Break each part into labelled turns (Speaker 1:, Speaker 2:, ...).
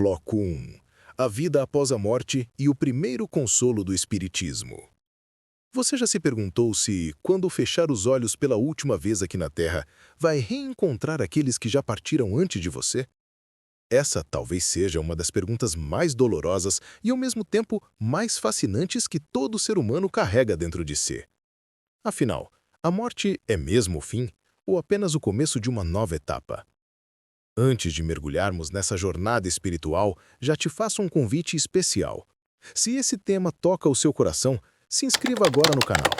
Speaker 1: Bloco 1. A vida após a morte e o primeiro consolo do Espiritismo. Você já se perguntou se, quando fechar os olhos pela última vez aqui na Terra, vai reencontrar aqueles que já partiram antes de você? Essa talvez seja uma das perguntas mais dolorosas e, ao mesmo tempo, mais fascinantes que todo ser humano carrega dentro de si. Afinal, a morte é mesmo o fim ou apenas o começo de uma nova etapa? Antes de mergulharmos nessa jornada espiritual, já te faço um convite especial. Se esse tema toca o seu coração, se inscreva agora no canal,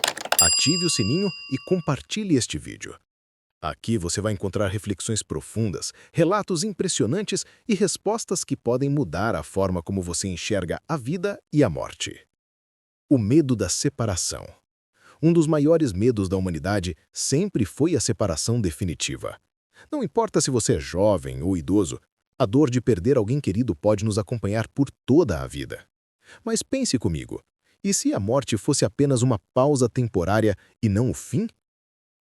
Speaker 1: ative o sininho e compartilhe este vídeo. Aqui você vai encontrar reflexões profundas, relatos impressionantes e respostas que podem mudar a forma como você enxerga a vida e a morte. O medo da separação. Um dos maiores medos da humanidade sempre foi a separação definitiva. Não importa se você é jovem ou idoso, a dor de perder alguém querido pode nos acompanhar por toda a vida. Mas pense comigo, e se a morte fosse apenas uma pausa temporária e não o fim?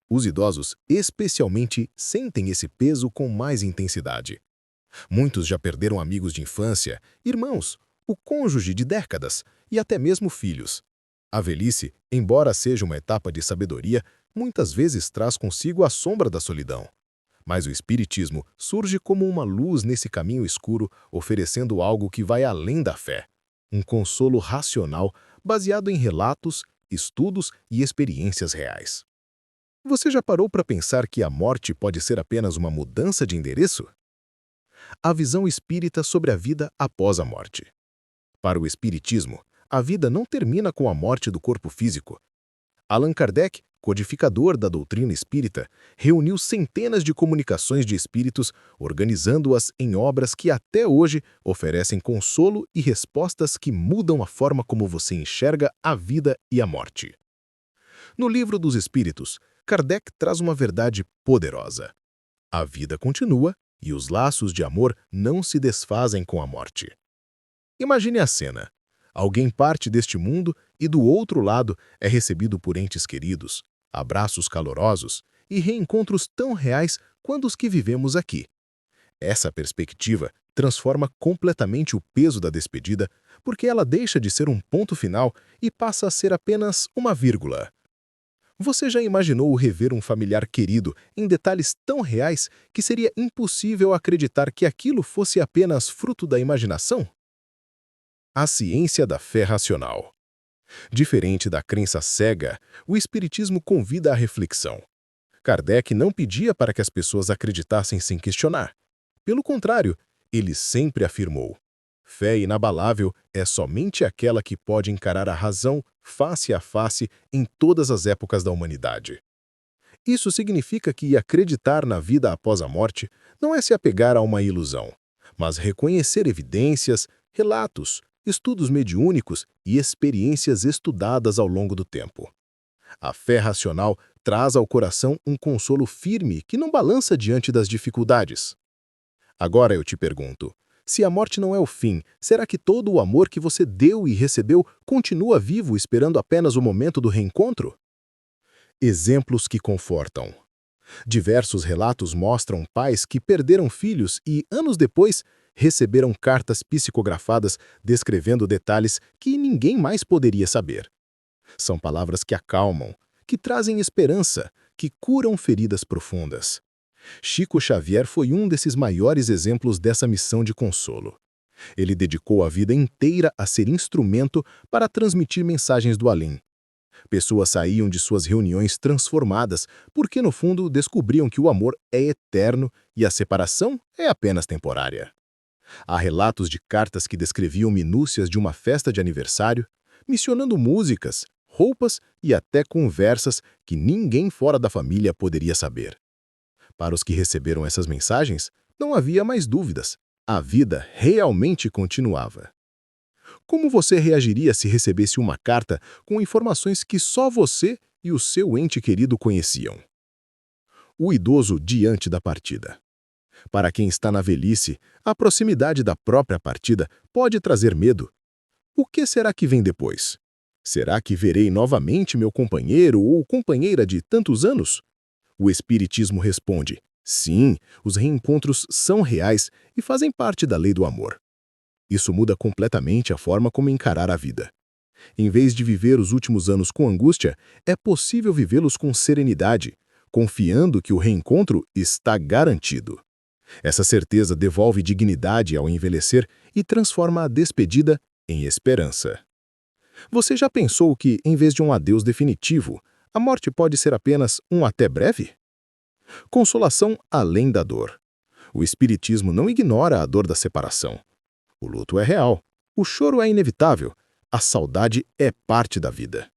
Speaker 1: Os idosos, especialmente, sentem esse peso com mais intensidade. Muitos já perderam amigos de infância, irmãos, o cônjuge de décadas e até mesmo filhos. A velhice, embora seja uma etapa de sabedoria, muitas vezes traz consigo a sombra da solidão. Mas o Espiritismo surge como uma luz nesse caminho escuro, oferecendo algo que vai além da fé. Um consolo racional baseado em relatos, estudos e experiências reais. Você já parou para pensar que a morte pode ser apenas uma mudança de endereço? A visão espírita sobre a vida após a morte. Para o Espiritismo, a vida não termina com a morte do corpo físico. Allan Kardec, codificador da doutrina espírita, reuniu centenas de comunicações de espíritos, organizando-as em obras que até hoje oferecem consolo e respostas que mudam a forma como você enxerga a vida e a morte. No Livro dos Espíritos, Kardec traz uma verdade poderosa. A vida continua e os laços de amor não se desfazem com a morte. Imagine a cena. Alguém parte deste mundo e do outro lado é recebido por entes queridos, abraços calorosos e reencontros tão reais quanto os que vivemos aqui. Essa perspectiva transforma completamente o peso da despedida, porque ela deixa de ser um ponto final e passa a ser apenas uma vírgula. Você já imaginou rever um familiar querido em detalhes tão reais que seria impossível acreditar que aquilo fosse apenas fruto da imaginação? A ciência da fé racional. Diferente da crença cega, o Espiritismo convida à reflexão. Kardec não pedia para que as pessoas acreditassem sem questionar. Pelo contrário, ele sempre afirmou: fé inabalável é somente aquela que pode encarar a razão face a face em todas as épocas da humanidade. Isso significa que acreditar na vida após a morte não é se apegar a uma ilusão, mas reconhecer evidências, relatos, estudos mediúnicos e experiências estudadas ao longo do tempo. A fé racional traz ao coração um consolo firme que não balança diante das dificuldades. Agora eu te pergunto, se a morte não é o fim, será que todo o amor que você deu e recebeu continua vivo esperando apenas o momento do reencontro? Exemplos que confortam. Diversos relatos mostram pais que perderam filhos e, anos depois, receberam cartas psicografadas descrevendo detalhes que ninguém mais poderia saber. São palavras que acalmam, que trazem esperança, que curam feridas profundas. Chico Xavier foi um desses maiores exemplos dessa missão de consolo. Ele dedicou a vida inteira a ser instrumento para transmitir mensagens do além. Pessoas saíam de suas reuniões transformadas, porque no fundo descobriam que o amor é eterno e a separação é apenas temporária. Há relatos de cartas que descreviam minúcias de uma festa de aniversário, mencionando músicas, roupas e até conversas que ninguém fora da família poderia saber. Para os que receberam essas mensagens, não havia mais dúvidas. A vida realmente continuava. Como você reagiria se recebesse uma carta com informações que só você e o seu ente querido conheciam? O idoso diante da partida. Para quem está na velhice, a proximidade da própria partida pode trazer medo. O que será que vem depois? Será que verei novamente meu companheiro ou companheira de tantos anos? O Espiritismo responde: sim, os reencontros são reais e fazem parte da lei do amor. Isso muda completamente a forma como encarar a vida. Em vez de viver os últimos anos com angústia, é possível vivê-los com serenidade, confiando que o reencontro está garantido. Essa certeza devolve dignidade ao envelhecer e transforma a despedida em esperança. Você já pensou que, em vez de um adeus definitivo, a morte pode ser apenas um até breve? Consolação além da dor. O Espiritismo não ignora a dor da separação. O luto é real, o choro é inevitável, a saudade é parte da vida.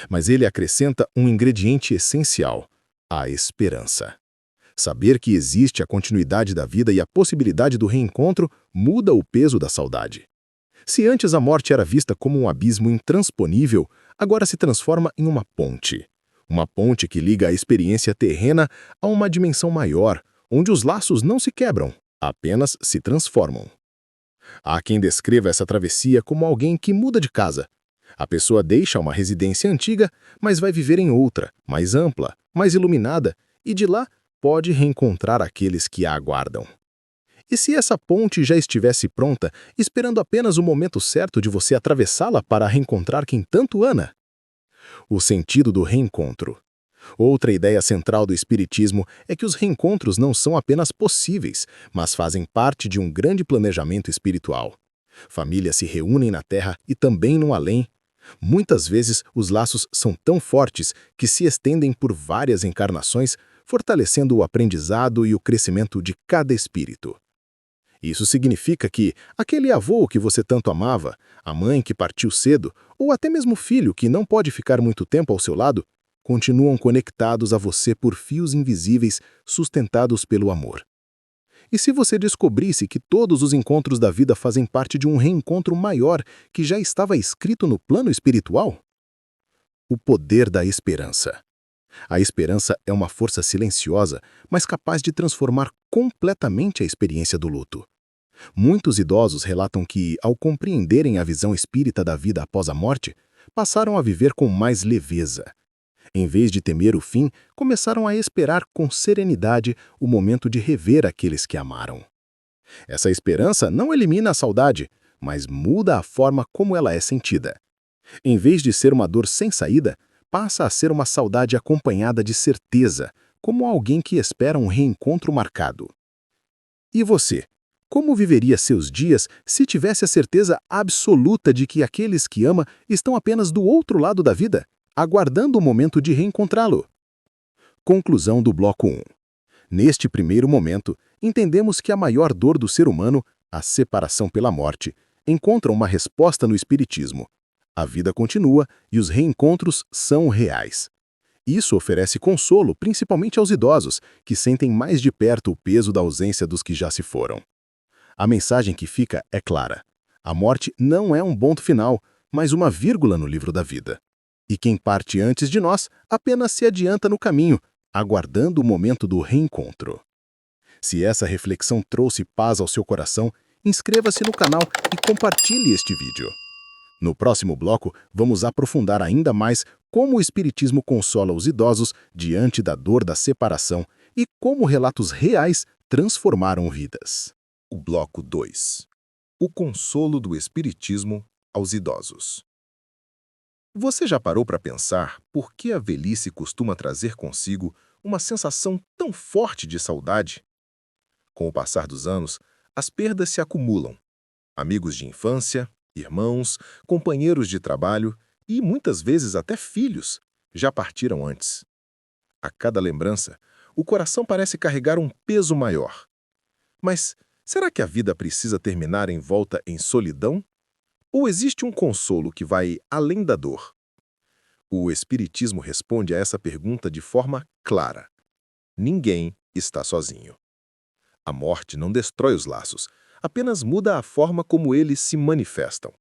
Speaker 1: Mas ele acrescenta um ingrediente essencial: a esperança. Saber que existe a continuidade da vida e a possibilidade do reencontro muda o peso da saudade. Se antes a morte era vista como um abismo intransponível, agora se transforma em uma ponte. Uma ponte que liga a experiência terrena a uma dimensão maior, onde os laços não se quebram, apenas se transformam. Há quem descreva essa travessia como alguém que muda de casa. A pessoa deixa uma residência antiga, mas vai viver em outra, mais ampla, mais iluminada, e de lá pode reencontrar aqueles que a aguardam. E se essa ponte já estivesse pronta, esperando apenas o momento certo de você atravessá-la para reencontrar quem tanto ama? O sentido do reencontro. Outra ideia central do Espiritismo é que os reencontros não são apenas possíveis, mas fazem parte de um grande planejamento espiritual. Famílias se reúnem na Terra e também no além. Muitas vezes, os laços são tão fortes que se estendem por várias encarnações, fortalecendo o aprendizado e o crescimento de cada espírito. Isso significa que aquele avô que você tanto amava, a mãe que partiu cedo, ou até mesmo o filho que não pode ficar muito tempo ao seu lado, continuam conectados a você por fios invisíveis sustentados pelo amor. E se você descobrisse que todos os encontros da vida fazem parte de um reencontro maior que já estava escrito no plano espiritual? O poder da esperança. A esperança é uma força silenciosa, mas capaz de transformar completamente a experiência do luto. Muitos idosos relatam que, ao compreenderem a visão espírita da vida após a morte, passaram a viver com mais leveza. Em vez de temer o fim, começaram a esperar com serenidade o momento de rever aqueles que amaram. Essa esperança não elimina a saudade, mas muda a forma como ela é sentida. Em vez de ser uma dor sem saída, passa a ser uma saudade acompanhada de certeza, como alguém que espera um reencontro marcado. E você? Como viveria seus dias se tivesse a certeza absoluta de que aqueles que ama estão apenas do outro lado da vida, aguardando o momento de reencontrá-lo? Conclusão do bloco 1. Neste primeiro momento, entendemos que a maior dor do ser humano, a separação pela morte, encontra uma resposta no Espiritismo. A vida continua e os reencontros são reais. Isso oferece consolo principalmente aos idosos, que sentem mais de perto o peso da ausência dos que já se foram. A mensagem que fica é clara. A morte não é um ponto final, mas uma vírgula no livro da vida. E quem parte antes de nós apenas se adianta no caminho, aguardando o momento do reencontro. Se essa reflexão trouxe paz ao seu coração, inscreva-se no canal e compartilhe este vídeo. No próximo bloco, vamos aprofundar ainda mais como o Espiritismo consola os idosos diante da dor da separação e como relatos reais transformaram vidas.
Speaker 2: O bloco 2. O consolo do Espiritismo aos idosos. Você já parou para pensar por que a velhice costuma trazer consigo uma sensação tão forte de saudade? Com o passar dos anos, as perdas se acumulam. Amigos de infância, irmãos, companheiros de trabalho e, muitas vezes, até filhos já partiram antes. A cada lembrança, o coração parece carregar um peso maior. Mas será que a vida precisa terminar em volta em solidão? Ou existe um consolo que vai além da dor? O Espiritismo responde a essa pergunta de forma clara. Ninguém está sozinho. A morte não destrói os laços, apenas muda a forma como eles se manifestam.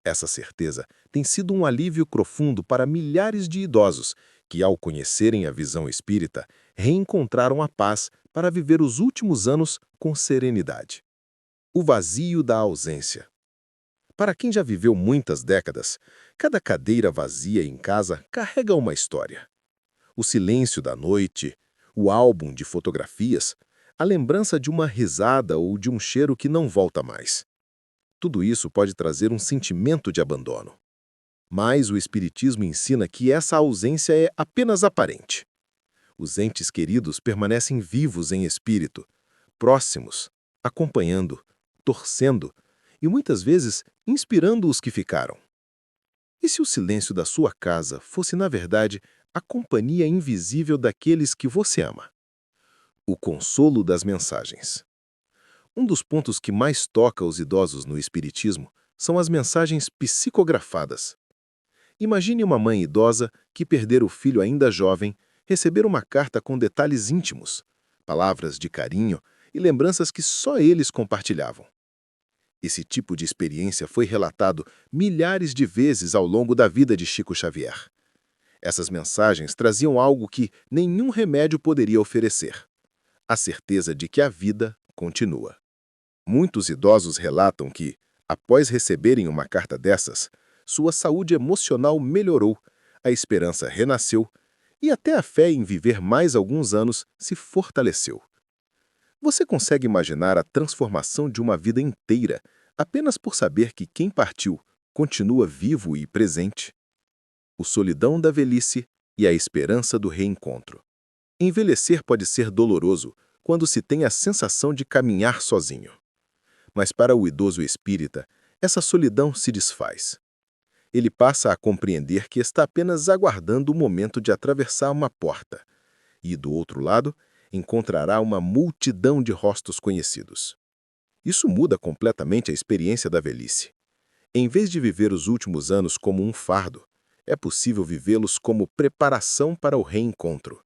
Speaker 2: Essa certeza tem sido um alívio profundo para milhares de idosos que, ao conhecerem a visão espírita, reencontraram a paz para viver os últimos anos com serenidade. O vazio da ausência. Para quem já viveu muitas décadas, cada cadeira vazia em casa carrega uma história. O silêncio da noite, o álbum de fotografias, a lembrança de uma risada ou de um cheiro que não volta mais. tudo isso pode trazer um sentimento de abandono. Mas o Espiritismo ensina que essa ausência é apenas aparente. Os entes queridos permanecem vivos em espírito, próximos, acompanhando, torcendo e muitas vezes inspirando os que ficaram. E se o silêncio da sua casa fosse, na verdade, a companhia invisível daqueles que você ama? O consolo das mensagens. Um dos pontos que mais toca os idosos no Espiritismo são as mensagens psicografadas. Imagine uma mãe idosa que perder o filho ainda jovem, receber uma carta com detalhes íntimos, palavras de carinho e lembranças que só eles compartilhavam. Esse tipo de experiência foi relatado milhares de vezes ao longo da vida de Chico Xavier. Essas mensagens traziam algo que nenhum remédio poderia oferecer: a certeza de que a vida continua. Muitos idosos relatam que, após receberem uma carta dessas, sua saúde emocional melhorou, a esperança renasceu e até a fé em viver mais alguns anos se fortaleceu. Você consegue imaginar a transformação de uma vida inteira apenas por saber que quem partiu continua vivo e presente? O solidão da velhice e a esperança do reencontro. Envelhecer pode ser doloroso quando se tem a sensação de caminhar sozinho. Mas para o idoso espírita, essa solidão se desfaz. Ele passa a compreender que está apenas aguardando o momento de atravessar uma porta e, do outro lado, encontrará uma multidão de rostos conhecidos. Isso muda completamente a experiência da velhice. Em vez de viver os últimos anos como um fardo, é possível vivê-los como preparação para o reencontro.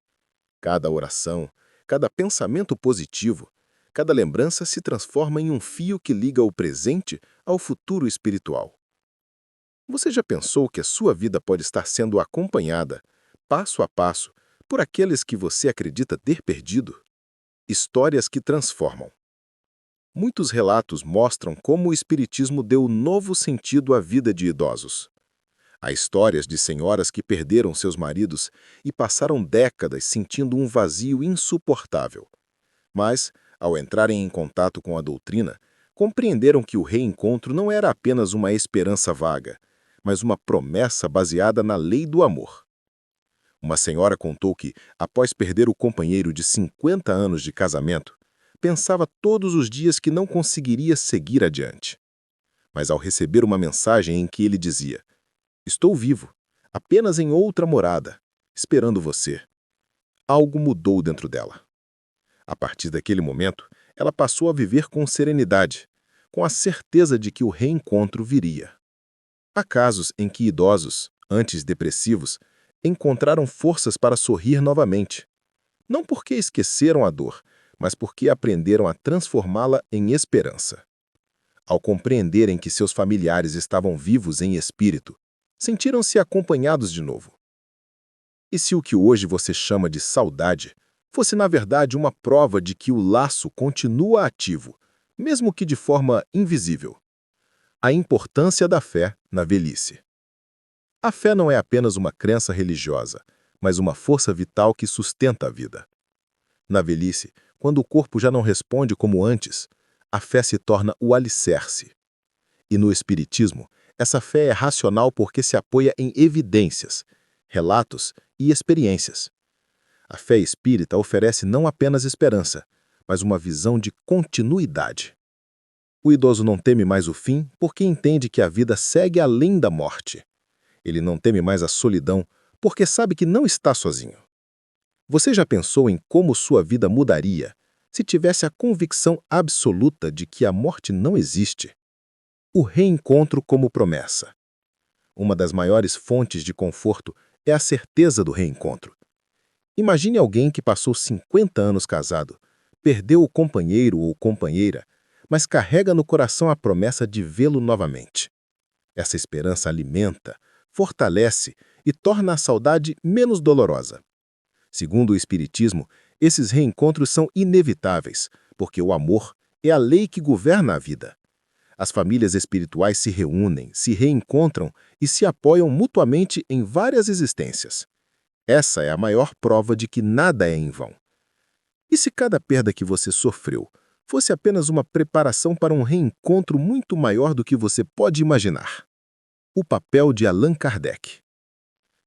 Speaker 2: Cada oração, cada pensamento positivo, cada lembrança se transforma em um fio que liga o presente ao futuro espiritual. Você já pensou que a sua vida pode estar sendo acompanhada, passo a passo, por aqueles que você acredita ter perdido? Histórias que transformam. Muitos relatos mostram como o Espiritismo deu novo sentido à vida de idosos. Há histórias de senhoras que perderam seus maridos e passaram décadas sentindo um vazio insuportável. Mas, ao entrarem em contato com a doutrina, compreenderam que o reencontro não era apenas uma esperança vaga, mas uma promessa baseada na lei do amor. Uma senhora contou que, após perder o companheiro de 50 anos de casamento, pensava todos os dias que não conseguiria seguir adiante. Mas ao receber uma mensagem em que ele dizia: "Estou vivo, apenas em outra morada, esperando você", algo mudou dentro dela. A partir daquele momento, ela passou a viver com serenidade, com a certeza de que o reencontro viria. Há casos em que idosos, antes depressivos, encontraram forças para sorrir novamente. Não porque esqueceram a dor, mas porque aprenderam a transformá-la em esperança. Ao compreenderem que seus familiares estavam vivos em espírito, sentiram-se acompanhados de novo. E se o que hoje você chama de saudade fosse, na verdade, uma prova de que o laço continua ativo, mesmo que de forma invisível? A importância da fé na velhice. A fé não é apenas uma crença religiosa, mas uma força vital que sustenta a vida. Na velhice, quando o corpo já não responde como antes, a fé se torna o alicerce. E no Espiritismo, essa fé é racional porque se apoia em evidências, relatos e experiências. A fé espírita oferece não apenas esperança, mas uma visão de continuidade. O idoso não teme mais o fim porque entende que a vida segue além da morte. Ele não teme mais a solidão porque sabe que não está sozinho. Você já pensou em como sua vida mudaria se tivesse a convicção absoluta de que a morte não existe? O reencontro como promessa. Uma das maiores fontes de conforto é a certeza do reencontro. Imagine alguém que passou 50 anos casado, perdeu o companheiro ou companheira, mas carrega no coração a promessa de vê-lo novamente. Essa esperança alimenta, fortalece e torna a saudade menos dolorosa. Segundo o Espiritismo, esses reencontros são inevitáveis, porque o amor é a lei que governa a vida. As famílias espirituais se reúnem, se reencontram e se apoiam mutuamente em várias existências. Essa é a maior prova de que nada é em vão. E se cada perda que você sofreu fosse apenas uma preparação para um reencontro muito maior do que você pode imaginar. O papel de Allan Kardec.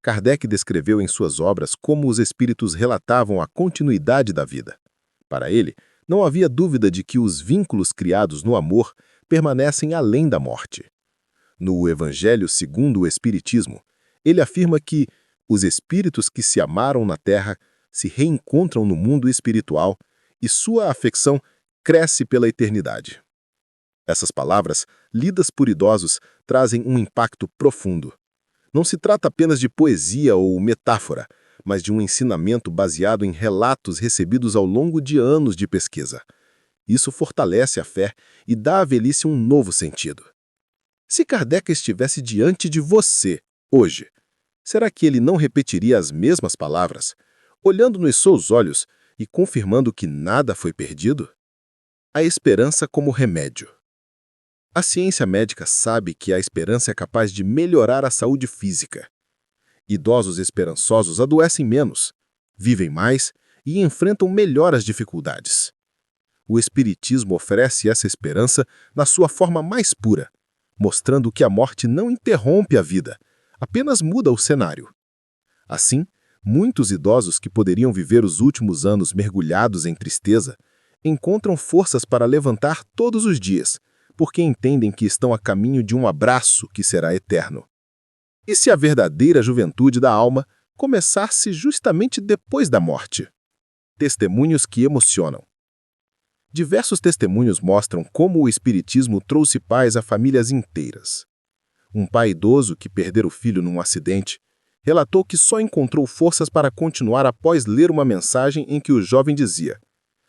Speaker 2: Kardec descreveu em suas obras como os espíritos relatavam a continuidade da vida. Para ele, não havia dúvida de que os vínculos criados no amor permanecem além da morte. No Evangelho segundo o Espiritismo, ele afirma que os espíritos que se amaram na Terra se reencontram no mundo espiritual e sua afecção cresce pela eternidade. Essas palavras, lidas por idosos, trazem um impacto profundo. Não se trata apenas de poesia ou metáfora, mas de um ensinamento baseado em relatos recebidos ao longo de anos de pesquisa. Isso fortalece a fé e dá à velhice um novo sentido. Se Kardec estivesse diante de você, hoje, será que ele não repetiria as mesmas palavras, olhando nos seus olhos e confirmando que nada foi perdido? A esperança como remédio. A ciência médica sabe que a esperança é capaz de melhorar a saúde física. Idosos esperançosos adoecem menos, vivem mais e enfrentam melhor as dificuldades. O Espiritismo oferece essa esperança na sua forma mais pura, mostrando que a morte não interrompe a vida, apenas muda o cenário. Assim, muitos idosos que poderiam viver os últimos anos mergulhados em tristeza encontram forças para levantar todos os dias, porque entendem que estão a caminho de um abraço que será eterno. E se a verdadeira juventude da alma começasse justamente depois da morte? Testemunhos que emocionam. Diversos testemunhos mostram como o Espiritismo trouxe paz a famílias inteiras. Um pai idoso que perdera o filho num acidente relatou que só encontrou forças para continuar após ler uma mensagem em que o jovem dizia: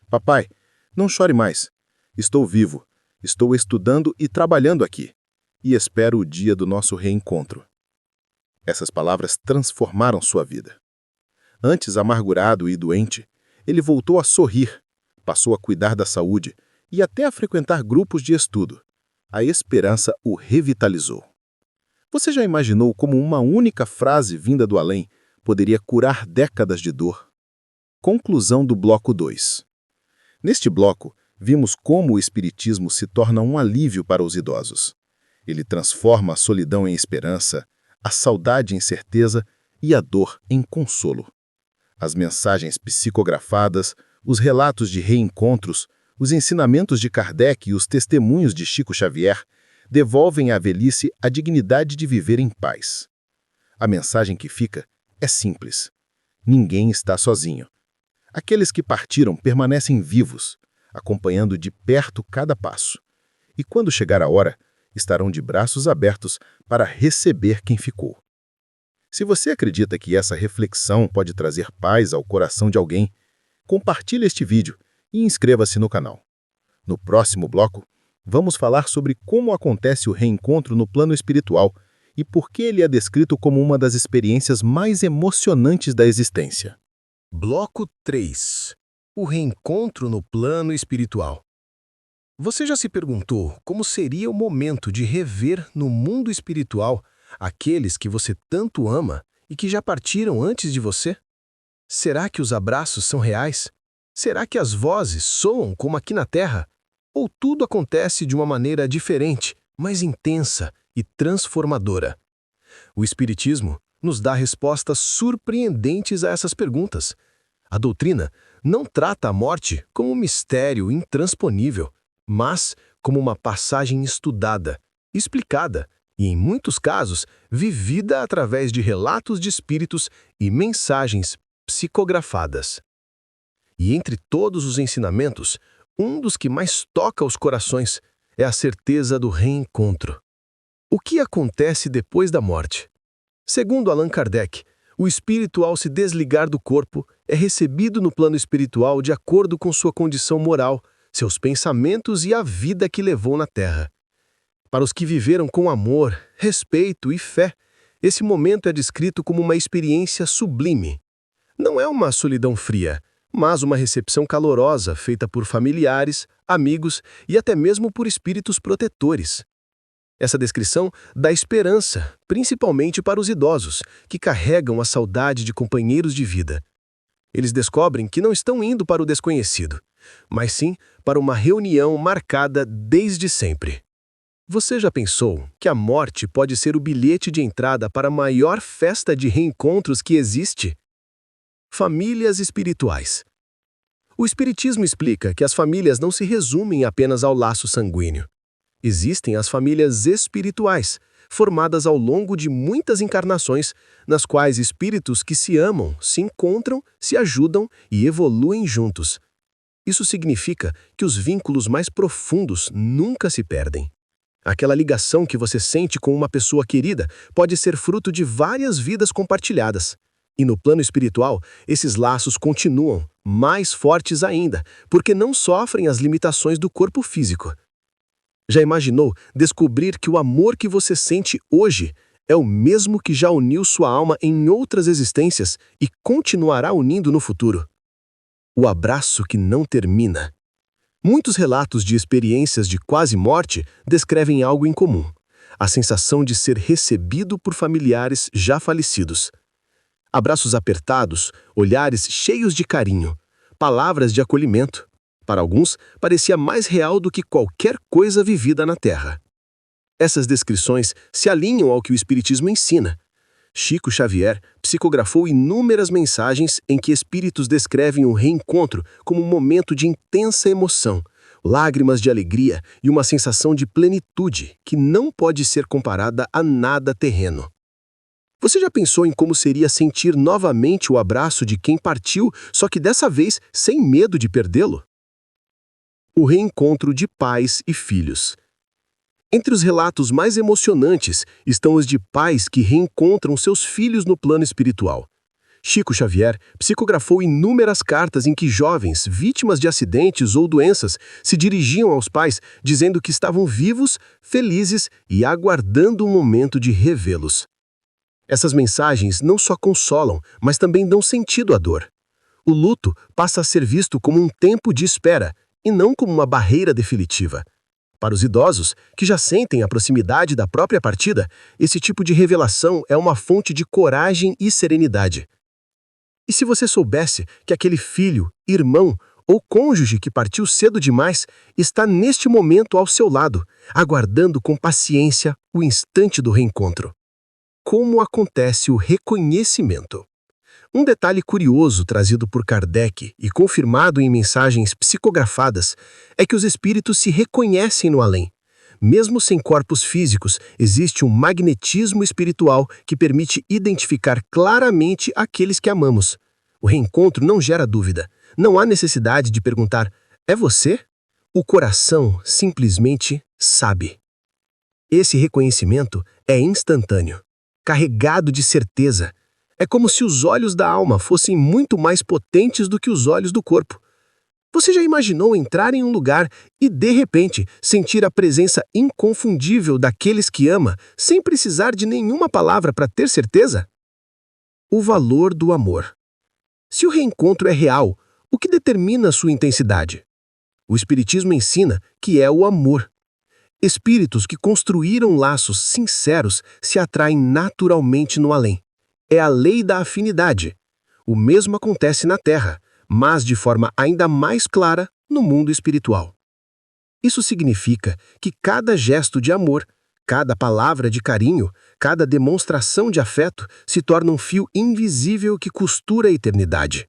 Speaker 2: "Papai, não chore mais. Estou vivo. Estou estudando e trabalhando aqui, e espero o dia do nosso reencontro." Essas palavras transformaram sua vida. Antes amargurado e doente, ele voltou a sorrir, passou a cuidar da saúde e até a frequentar grupos de estudo. A esperança o revitalizou. Você já imaginou como uma única frase vinda do além poderia curar décadas de dor? Conclusão do bloco 2. Neste bloco, vimos como o Espiritismo se torna um alívio para os idosos. Ele transforma a solidão em esperança, a saudade em certeza e a dor em consolo. As mensagens psicografadas, os relatos de reencontros, os ensinamentos de Kardec e os testemunhos de Chico Xavier devolvem à velhice a dignidade de viver em paz. A mensagem que fica é simples: ninguém está sozinho. Aqueles que partiram permanecem vivos, acompanhando de perto cada passo. E quando chegar a hora, estarão de braços abertos para receber quem ficou. Se você acredita que essa reflexão pode trazer paz ao coração de alguém, compartilhe este vídeo e inscreva-se no canal. No próximo bloco, vamos falar sobre como acontece o reencontro no plano espiritual e por que ele é descrito como uma das experiências mais emocionantes da existência.
Speaker 3: Bloco 3. O reencontro no plano espiritual. Você já se perguntou como seria o momento de rever no mundo espiritual aqueles que você tanto ama e que já partiram antes de você? Será que os abraços são reais? Será que as vozes soam como aqui na Terra? Ou tudo acontece de uma maneira diferente, mais intensa e transformadora? O Espiritismo nos dá respostas surpreendentes a essas perguntas. A doutrina não trata a morte como um mistério intransponível, mas como uma passagem estudada, explicada e, em muitos casos, vivida através de relatos de espíritos e mensagens psicografadas. E entre todos os ensinamentos, um dos que mais toca os corações é a certeza do reencontro. O que acontece depois da morte? Segundo Allan Kardec, o espírito, ao se desligar do corpo, é recebido no plano espiritual de acordo com sua condição moral, seus pensamentos e a vida que levou na Terra. Para os que viveram com amor, respeito e fé, esse momento é descrito como uma experiência sublime. Não é uma solidão fria, mas uma recepção calorosa feita por familiares, amigos e até mesmo por espíritos protetores. Essa descrição dá esperança, principalmente para os idosos, que carregam a saudade de companheiros de vida. Eles descobrem que não estão indo para o desconhecido, mas sim para uma reunião marcada desde sempre. Você já pensou que a morte pode ser o bilhete de entrada para a maior festa de reencontros que existe? Famílias espirituais. O Espiritismo explica que as famílias não se resumem apenas ao laço sanguíneo. Existem as famílias espirituais, formadas ao longo de muitas encarnações, nas quais espíritos que se amam, se encontram, se ajudam e evoluem juntos. Isso significa que os vínculos mais profundos nunca se perdem. Aquela ligação que você sente com uma pessoa querida pode ser fruto de várias vidas compartilhadas. E no plano espiritual, esses laços continuam, mais fortes ainda, porque não sofrem as limitações do corpo físico. Já imaginou descobrir que o amor que você sente hoje é o mesmo que já uniu sua alma em outras existências e continuará unindo no futuro? O abraço que não termina. Muitos relatos de experiências de quase morte descrevem algo em comum: a sensação de ser recebido por familiares já falecidos. Abraços apertados, olhares cheios de carinho, palavras de acolhimento. Para alguns, parecia mais real do que qualquer coisa vivida na Terra. Essas descrições se alinham ao que o Espiritismo ensina. Chico Xavier psicografou inúmeras mensagens em que espíritos descrevem o reencontro como um momento de intensa emoção, lágrimas de alegria e uma sensação de plenitude que não pode ser comparada a nada terreno. Você já pensou em como seria sentir novamente o abraço de quem partiu, só que dessa vez sem medo de perdê-lo? O reencontro de pais e filhos. Entre os relatos mais emocionantes estão os de pais que reencontram seus filhos no plano espiritual. Chico Xavier psicografou inúmeras cartas em que jovens, vítimas de acidentes ou doenças, se dirigiam aos pais dizendo que estavam vivos, felizes e aguardando o momento de revê-los. Essas mensagens não só consolam, mas também dão sentido à dor. O luto passa a ser visto como um tempo de espera, e não como uma barreira definitiva. Para os idosos, que já sentem a proximidade da própria partida, esse tipo de revelação é uma fonte de coragem e serenidade. E se você soubesse que aquele filho, irmão ou cônjuge que partiu cedo demais está neste momento ao seu lado, aguardando com paciência o instante do reencontro? Como acontece o reconhecimento? Um detalhe curioso trazido por Kardec e confirmado em mensagens psicografadas é que os espíritos se reconhecem no além. Mesmo sem corpos físicos, existe um magnetismo espiritual que permite identificar claramente aqueles que amamos. O reencontro não gera dúvida. Não há necessidade de perguntar: é você? O coração simplesmente sabe. Esse reconhecimento é instantâneo, carregado de certeza. É como se os olhos da alma fossem muito mais potentes do que os olhos do corpo. Você já imaginou entrar em um lugar e, de repente, sentir a presença inconfundível daqueles que ama, sem precisar de nenhuma palavra para ter certeza? O valor do amor. Se o reencontro é real, o que determina sua intensidade? O Espiritismo ensina que é o amor. Espíritos que construíram laços sinceros se atraem naturalmente no além. É a lei da afinidade. O mesmo acontece na Terra, mas de forma ainda mais clara no mundo espiritual. Isso significa que cada gesto de amor, cada palavra de carinho, cada demonstração de afeto se torna um fio invisível que costura a eternidade.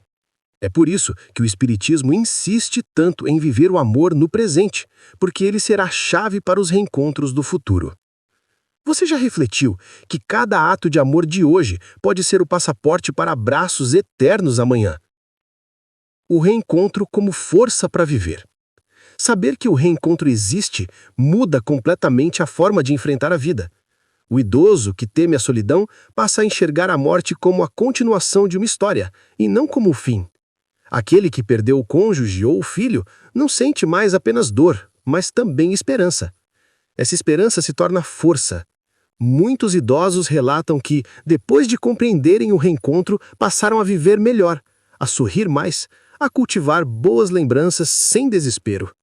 Speaker 3: É por isso que o Espiritismo insiste tanto em viver o amor no presente, porque ele será a chave para os reencontros do futuro. Você já refletiu que cada ato de amor de hoje pode ser o passaporte para abraços eternos amanhã? O reencontro como força para viver. Saber que o reencontro existe muda completamente a forma de enfrentar a vida. O idoso que teme a solidão passa a enxergar a morte como a continuação de uma história, e não como o fim. Aquele que perdeu o cônjuge ou o filho não sente mais apenas dor, mas também esperança. Essa esperança se torna força. Muitos idosos relatam que, depois de compreenderem o reencontro, passaram a viver melhor, a sorrir mais, a cultivar boas lembranças sem desespero.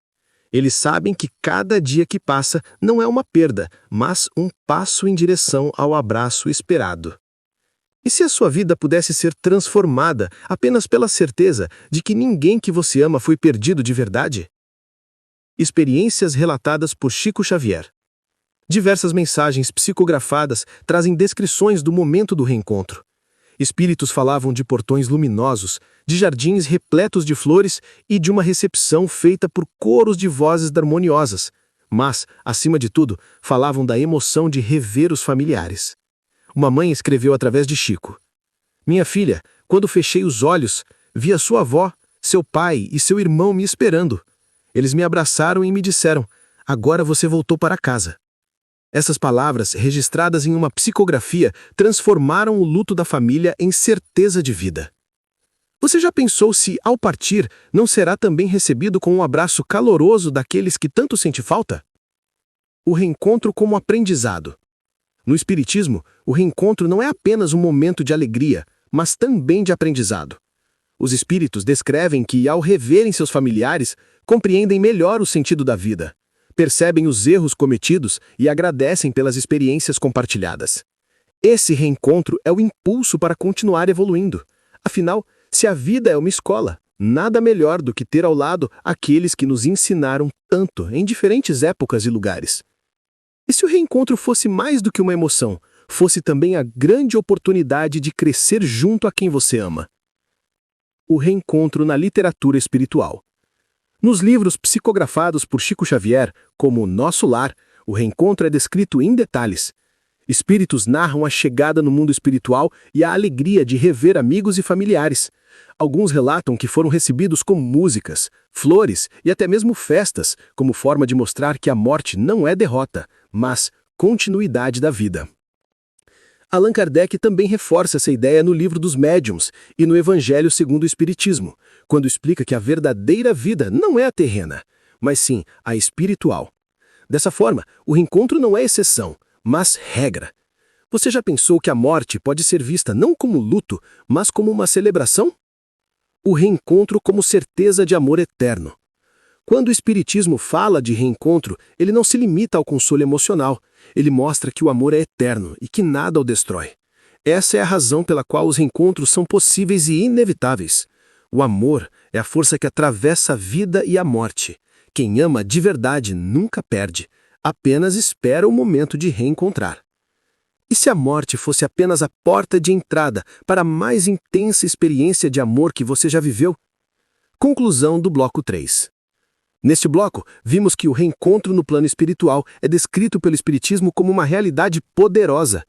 Speaker 3: Eles sabem que cada dia que passa não é uma perda, mas um passo em direção ao abraço esperado. E se a sua vida pudesse ser transformada apenas pela certeza de que ninguém que você ama foi perdido de verdade? Experiências relatadas por Chico Xavier. Diversas mensagens psicografadas trazem descrições do momento do reencontro. Espíritos falavam de portões luminosos, de jardins repletos de flores e de uma recepção feita por coros de vozes harmoniosas. Mas, acima de tudo, falavam da emoção de rever os familiares. Uma mãe escreveu através de Chico: "Minha filha, quando fechei os olhos, vi a sua avó, seu pai e seu irmão me esperando. Eles me abraçaram e me disseram: 'Agora você voltou para casa.'" Essas palavras, registradas em uma psicografia, transformaram o luto da família em certeza de vida. Você já pensou se, ao partir, não será também recebido com um abraço caloroso daqueles que tanto sente falta? O reencontro como aprendizado. No Espiritismo, o reencontro não é apenas um momento de alegria, mas também de aprendizado. Os espíritos descrevem que, ao reverem seus familiares, compreendem melhor o sentido da vida, percebem os erros cometidos e agradecem pelas experiências compartilhadas. Esse reencontro é o impulso para continuar evoluindo. Afinal, se a vida é uma escola, nada melhor do que ter ao lado aqueles que nos ensinaram tanto em diferentes épocas e lugares. E se o reencontro fosse mais do que uma emoção, fosse também a grande oportunidade de crescer junto a quem você ama? O reencontro na literatura espiritual. Nos livros psicografados por Chico Xavier, como Nosso Lar, o reencontro é descrito em detalhes. Espíritos narram a chegada no mundo espiritual e a alegria de rever amigos e familiares. Alguns relatam que foram recebidos com músicas, flores e até mesmo festas, como forma de mostrar que a morte não é derrota, mas continuidade da vida. Allan Kardec também reforça essa ideia no Livro dos Médiuns e no Evangelho segundo o Espiritismo, quando explica que a verdadeira vida não é a terrena, mas sim a espiritual. Dessa forma, o reencontro não é exceção, mas regra. Você já pensou que a morte pode ser vista não como luto, mas como uma celebração? O reencontro como certeza de amor eterno. Quando o Espiritismo fala de reencontro, ele não se limita ao consolo emocional. Ele mostra que o amor é eterno e que nada o destrói. Essa é a razão pela qual os reencontros são possíveis e inevitáveis. O amor é a força que atravessa a vida e a morte. Quem ama de verdade nunca perde, apenas espera o momento de reencontrar. E se a morte fosse apenas a porta de entrada para a mais intensa experiência de amor que você já viveu? Conclusão do bloco 3. Neste bloco, vimos que o reencontro no plano espiritual é descrito pelo Espiritismo como uma realidade poderosa.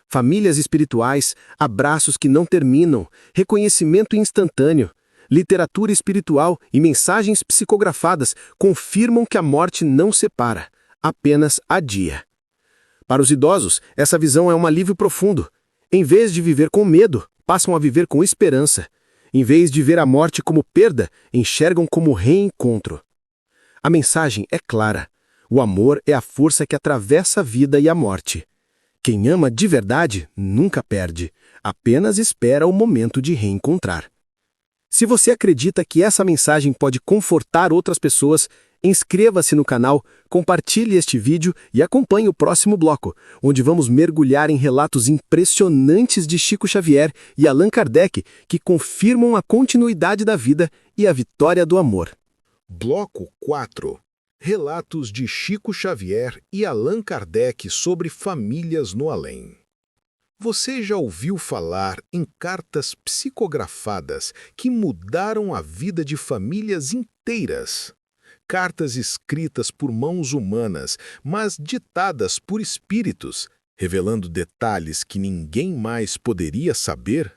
Speaker 3: Famílias espirituais, abraços que não terminam, reconhecimento instantâneo, literatura espiritual e mensagens psicografadas confirmam que a morte não separa, apenas adia. Para os idosos, essa visão é um alívio profundo. Em vez de viver com medo, passam a viver com esperança. Em vez de ver a morte como perda, enxergam como reencontro. A mensagem é clara. O amor é a força que atravessa a vida e a morte. Quem ama de verdade nunca perde, apenas espera o momento de reencontrar. Se você acredita que essa mensagem pode confortar outras pessoas, inscreva-se no canal, compartilhe este vídeo e acompanhe o próximo bloco, onde vamos mergulhar em relatos impressionantes de Chico Xavier e Allan Kardec que confirmam a continuidade da vida e a vitória do amor.
Speaker 1: Bloco 4. Relatos de Chico Xavier e Allan Kardec sobre famílias no além. Você já ouviu falar em cartas psicografadas que mudaram a vida de famílias inteiras? Cartas escritas por mãos humanas, mas ditadas por espíritos, revelando detalhes que ninguém mais poderia saber?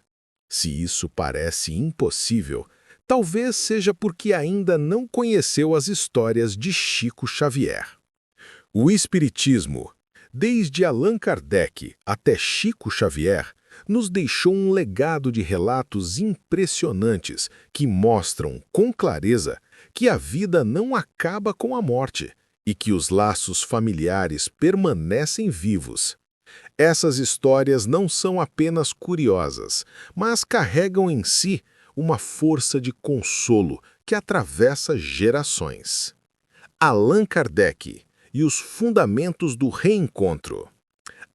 Speaker 1: Se isso parece impossível, talvez seja porque ainda não conheceu as histórias de Chico Xavier. O Espiritismo, desde Allan Kardec até Chico Xavier, nos deixou um legado de relatos impressionantes que mostram com clareza que a vida não acaba com a morte e que os laços familiares permanecem vivos. Essas histórias não são apenas curiosas, mas carregam em si uma força de consolo que atravessa gerações. Allan Kardec e os fundamentos do reencontro.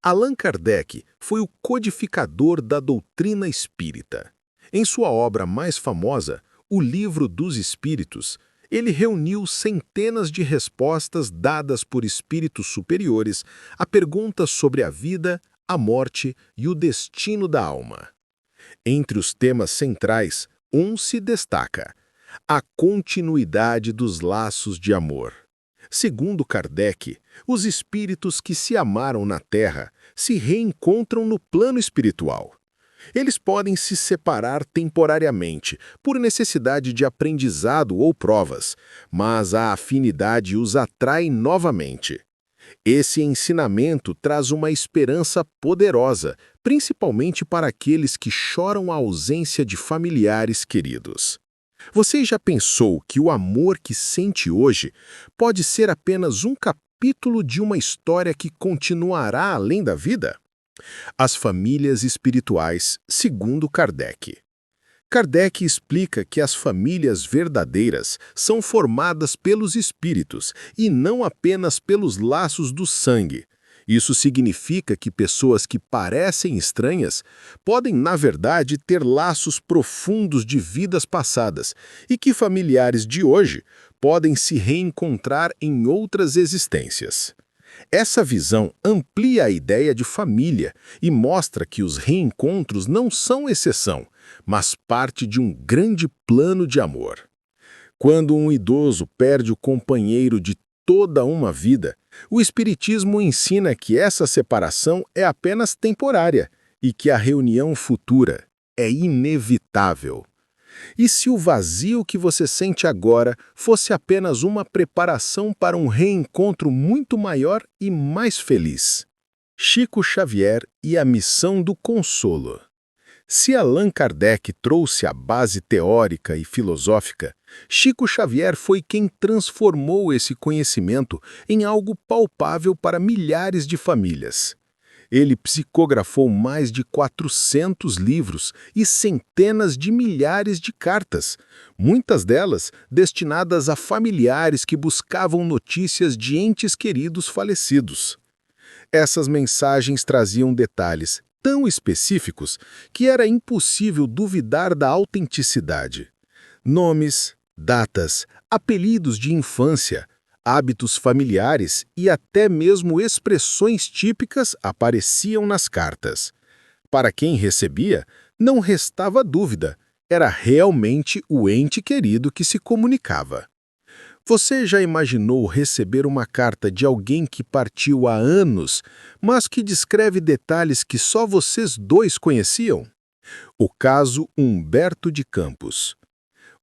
Speaker 1: Allan Kardec foi o codificador da doutrina espírita. Em sua obra mais famosa, O Livro dos Espíritos, ele reuniu centenas de respostas dadas por espíritos superiores a perguntas sobre a vida, a morte e o destino da alma. Entre os temas centrais, um se destaca: a continuidade dos laços de amor. Segundo Kardec, os espíritos que se amaram na Terra se reencontram no plano espiritual. Eles podem se separar temporariamente, por necessidade de aprendizado ou provas, mas a afinidade os atrai novamente. Esse ensinamento traz uma esperança poderosa, principalmente para aqueles que choram a ausência de familiares queridos. Você já pensou que o amor que sente hoje pode ser apenas um capítulo de uma história que continuará além da vida? As famílias espirituais, segundo Kardec. Kardec explica que as famílias verdadeiras são formadas pelos espíritos e não apenas pelos laços do sangue. Isso significa que pessoas que parecem estranhas podem, na verdade, ter laços profundos de vidas passadas e que familiares de hoje podem se reencontrar em outras existências. Essa visão amplia a ideia de família e mostra que os reencontros não são exceção, mas parte de um grande plano de amor. Quando um idoso perde o companheiro de toda uma vida, o Espiritismo ensina que essa separação é apenas temporária e que a reunião futura é inevitável. E se o vazio que você sente agora fosse apenas uma preparação para um reencontro muito maior e mais feliz? Chico Xavier e a missão do consolo. Se Allan Kardec trouxe a base teórica e filosófica, Chico Xavier foi quem transformou esse conhecimento em algo palpável para milhares de famílias. Ele psicografou mais de 400 livros e centenas de milhares de cartas, muitas delas destinadas a familiares que buscavam notícias de entes queridos falecidos. Essas mensagens traziam detalhes tão específicos que era impossível duvidar da autenticidade. Nomes, datas, apelidos de infância, hábitos familiares e até mesmo expressões típicas apareciam nas cartas. Para quem recebia, não restava dúvida, era realmente o ente querido que se comunicava. Você já imaginou receber uma carta de alguém que partiu há anos, mas que descreve detalhes que só vocês dois conheciam? O caso Humberto de Campos.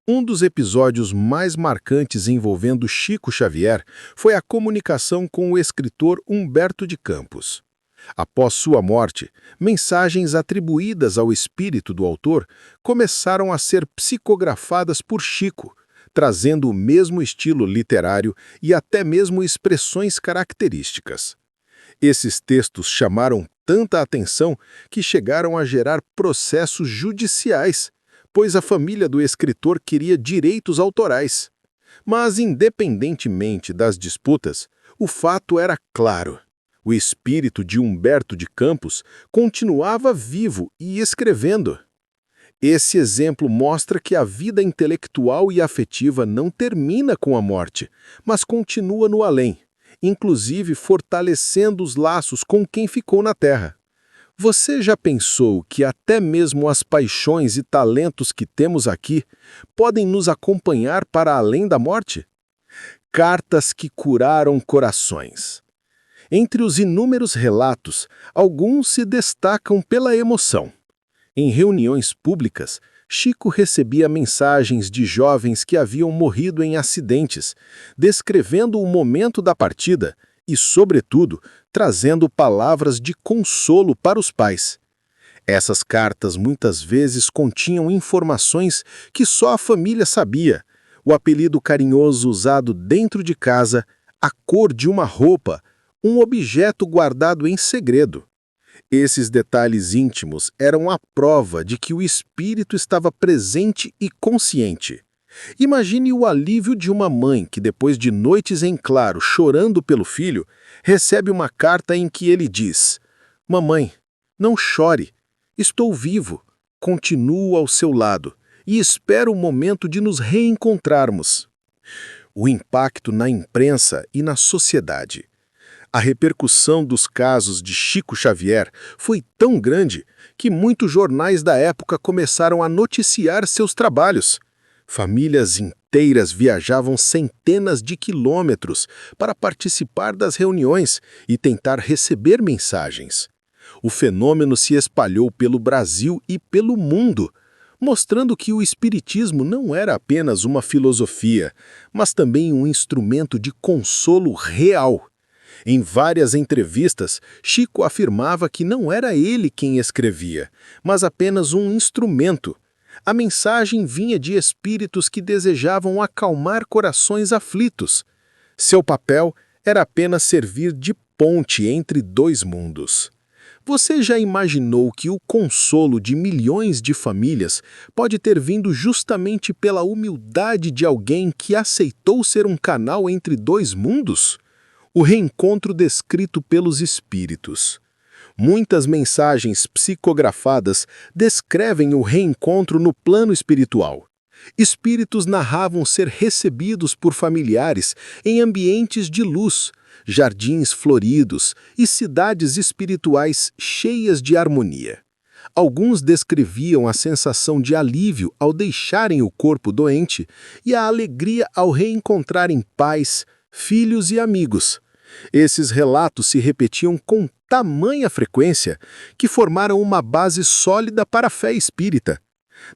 Speaker 1: Um dos episódios mais marcantes envolvendo Chico Xavier foi a comunicação com o escritor Humberto de Campos. Após sua morte, mensagens atribuídas ao espírito do autor começaram a ser psicografadas por Chico, trazendo o mesmo estilo literário e até mesmo expressões características. Esses textos chamaram tanta atenção que chegaram a gerar processos judiciais, pois a família do escritor queria direitos autorais. Mas, independentemente das disputas, o fato era claro. O espírito de Humberto de Campos continuava vivo e escrevendo. Esse exemplo mostra que a vida intelectual e afetiva não termina com a morte, mas continua no além, inclusive fortalecendo os laços com quem ficou na Terra. Você já pensou que até mesmo as paixões e talentos que temos aqui podem nos acompanhar para além da morte? Cartas que curaram corações. Entre os inúmeros relatos, alguns se destacam pela emoção. Em reuniões públicas, Chico recebia mensagens de jovens que haviam morrido em acidentes, descrevendo o momento da partida e, sobretudo, trazendo palavras de consolo para os pais. Essas cartas muitas vezes continham informações que só a família sabia, o apelido carinhoso usado dentro de casa, a cor de uma roupa, um objeto guardado em segredo. Esses detalhes íntimos eram a prova de que o espírito estava presente e consciente. Imagine o alívio de uma mãe que, depois de noites em claro chorando pelo filho, recebe uma carta em que ele diz:
Speaker 3: Mamãe, não chore. Estou vivo. Continuo ao seu lado e espero o momento de nos reencontrarmos. O impacto na imprensa e na sociedade. A repercussão dos casos de Chico Xavier foi tão grande que muitos jornais da época começaram a noticiar seus trabalhos. Famílias inteiras viajavam centenas de quilômetros para participar das reuniões e tentar receber mensagens. O fenômeno se espalhou pelo Brasil e pelo mundo, mostrando que o espiritismo não era apenas uma filosofia, mas também um instrumento de consolo real. Em várias entrevistas, Chico afirmava que não era ele quem escrevia, mas apenas um instrumento. A mensagem vinha de espíritos que desejavam acalmar corações aflitos. Seu papel era apenas servir de ponte entre dois mundos. Você já imaginou que o consolo de milhões de famílias pode ter vindo justamente pela humildade de alguém que aceitou ser um canal entre dois mundos? O reencontro descrito pelos espíritos. Muitas mensagens psicografadas descrevem o reencontro no plano espiritual. Espíritos narravam ser recebidos por familiares em ambientes de luz, jardins floridos e cidades espirituais cheias de harmonia. Alguns descreviam a sensação de alívio ao deixarem o corpo doente e a alegria ao reencontrarem pais, filhos e amigos. Esses relatos se repetiam com tamanha frequência que formaram uma base sólida para a fé espírita.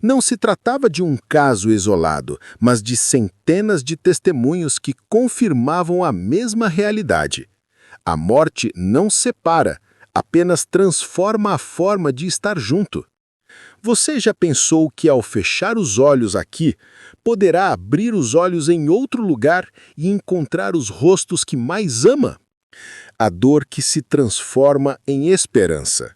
Speaker 3: Não se tratava de um caso isolado, mas de centenas de testemunhos que confirmavam a mesma realidade. A morte não separa, apenas transforma a forma de estar junto. Você já pensou que ao fechar os olhos aqui, poderá abrir os olhos em outro lugar e encontrar os rostos que mais ama? A dor que se transforma em esperança.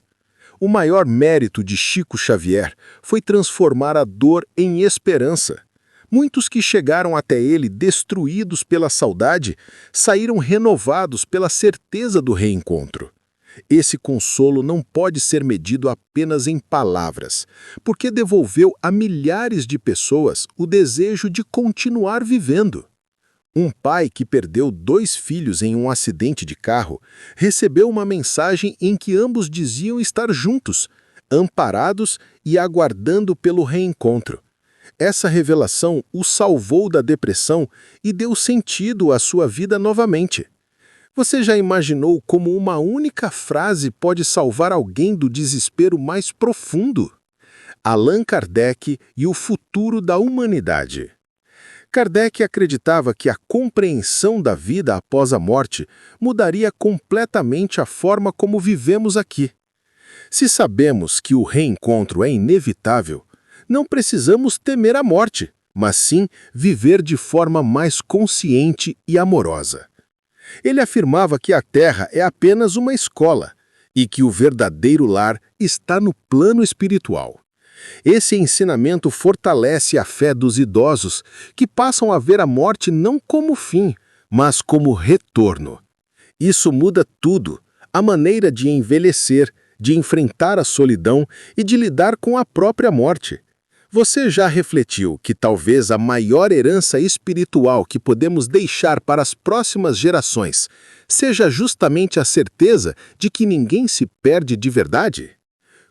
Speaker 3: O maior mérito de Chico Xavier foi transformar a dor em esperança. Muitos que chegaram até ele destruídos pela saudade saíram renovados pela certeza do reencontro. Esse consolo não pode ser medido apenas em palavras, porque devolveu a milhares de pessoas o desejo de continuar vivendo. Um pai que perdeu 2 filhos em um acidente de carro recebeu uma mensagem em que ambos diziam estar juntos, amparados e aguardando pelo reencontro. Essa revelação o salvou da depressão e deu sentido à sua vida novamente. Você já imaginou como uma única frase pode salvar alguém do desespero mais profundo? Allan Kardec e o futuro da humanidade. Kardec acreditava que a compreensão da vida após a morte mudaria completamente a forma como vivemos aqui. Se sabemos que o reencontro é inevitável, não precisamos temer a morte, mas sim viver de forma mais consciente e amorosa. Ele afirmava que a Terra é apenas uma escola e que o verdadeiro lar está no plano espiritual. Esse ensinamento fortalece a fé dos idosos, que passam a ver a morte não como fim, mas como retorno. Isso muda tudo, a maneira de envelhecer, de enfrentar a solidão e de lidar com a própria morte. Você já refletiu que talvez a maior herança espiritual que podemos deixar para as próximas gerações seja justamente a certeza de que ninguém se perde de verdade?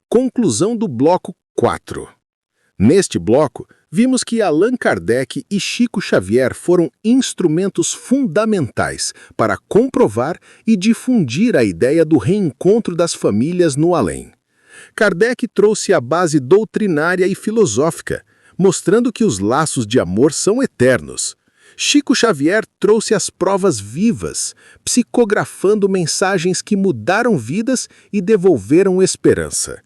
Speaker 3: Conclusão do bloco 4. Neste bloco, vimos que Allan Kardec e Chico Xavier foram instrumentos fundamentais para comprovar e difundir a ideia do reencontro das famílias no além. Kardec trouxe a base doutrinária e filosófica, mostrando que os laços de amor são eternos. Chico Xavier trouxe as provas vivas, psicografando mensagens que mudaram vidas e devolveram esperança.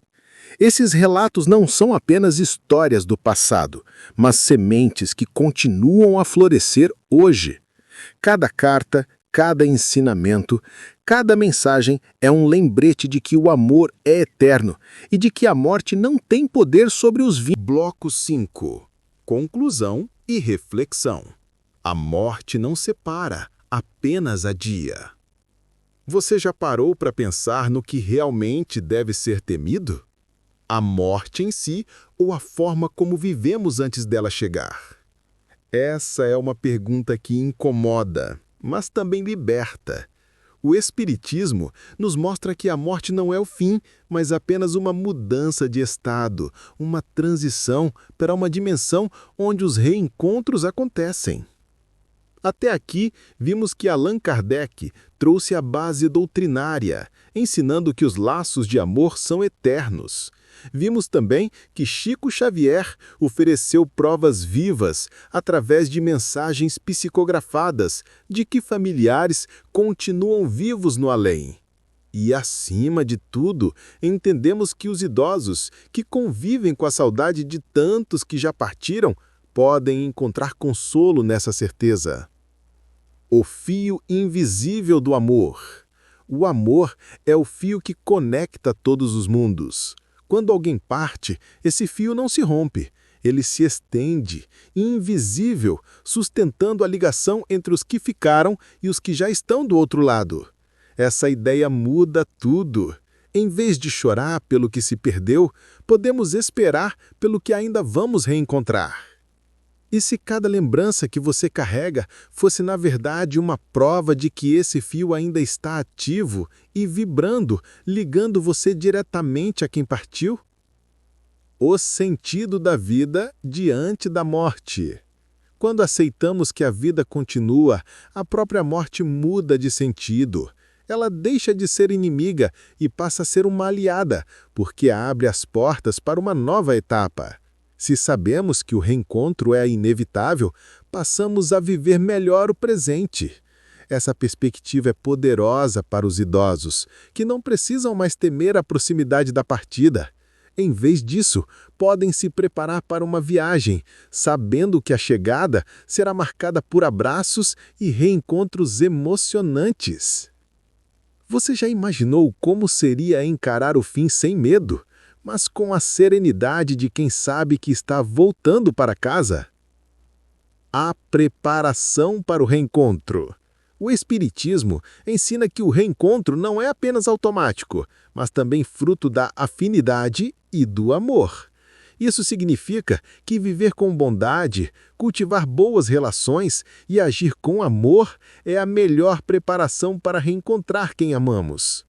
Speaker 3: Esses relatos não são apenas histórias do passado, mas sementes que continuam a florescer hoje. Cada carta, cada ensinamento, cada mensagem é um lembrete de que o amor é eterno e de que a morte não tem poder sobre os vivos.
Speaker 1: Bloco 5. Conclusão e reflexão. A morte não separa, apenas adia. Você já parou para pensar no que realmente deve ser temido? A morte em si ou a forma como vivemos antes dela chegar? Essa é uma pergunta que incomoda, mas também liberta. O Espiritismo nos mostra que a morte não é o fim, mas apenas uma mudança de estado, uma transição para uma dimensão onde os reencontros acontecem. Até aqui, vimos que Allan Kardec trouxe a base doutrinária, ensinando que os laços de amor são eternos. Vimos também que Chico Xavier ofereceu provas vivas, através de mensagens psicografadas, de que familiares continuam vivos no além. E, acima de tudo, entendemos que os idosos, que convivem com a saudade de tantos que já partiram, podem encontrar consolo nessa certeza. O fio invisível do amor. O amor é o fio que conecta todos os mundos. Quando alguém parte, esse fio não se rompe. Ele se estende, invisível, sustentando a ligação entre os que ficaram e os que já estão do outro lado. Essa ideia muda tudo. Em vez de chorar pelo que se perdeu, podemos esperar pelo que ainda vamos reencontrar. E se cada lembrança que você carrega fosse, na verdade, uma prova de que esse fio ainda está ativo e vibrando, ligando você diretamente a quem partiu? O sentido da vida diante da morte. Quando aceitamos que a vida continua, a própria morte muda de sentido. Ela deixa de ser inimiga e passa a ser uma aliada, porque abre as portas para uma nova etapa. Se sabemos que o reencontro é inevitável, passamos a viver melhor o presente. Essa perspectiva é poderosa para os idosos, que não precisam mais temer a proximidade da partida. Em vez disso, podem se preparar para uma viagem, sabendo que a chegada será marcada por abraços e reencontros emocionantes. Você já imaginou como seria encarar o fim sem medo, mas com a serenidade de quem sabe que está voltando para casa? A preparação para o reencontro. O Espiritismo ensina que o reencontro não é apenas automático, mas também fruto da afinidade e do amor. Isso significa que viver com bondade, cultivar boas relações e agir com amor é a melhor preparação para reencontrar quem amamos.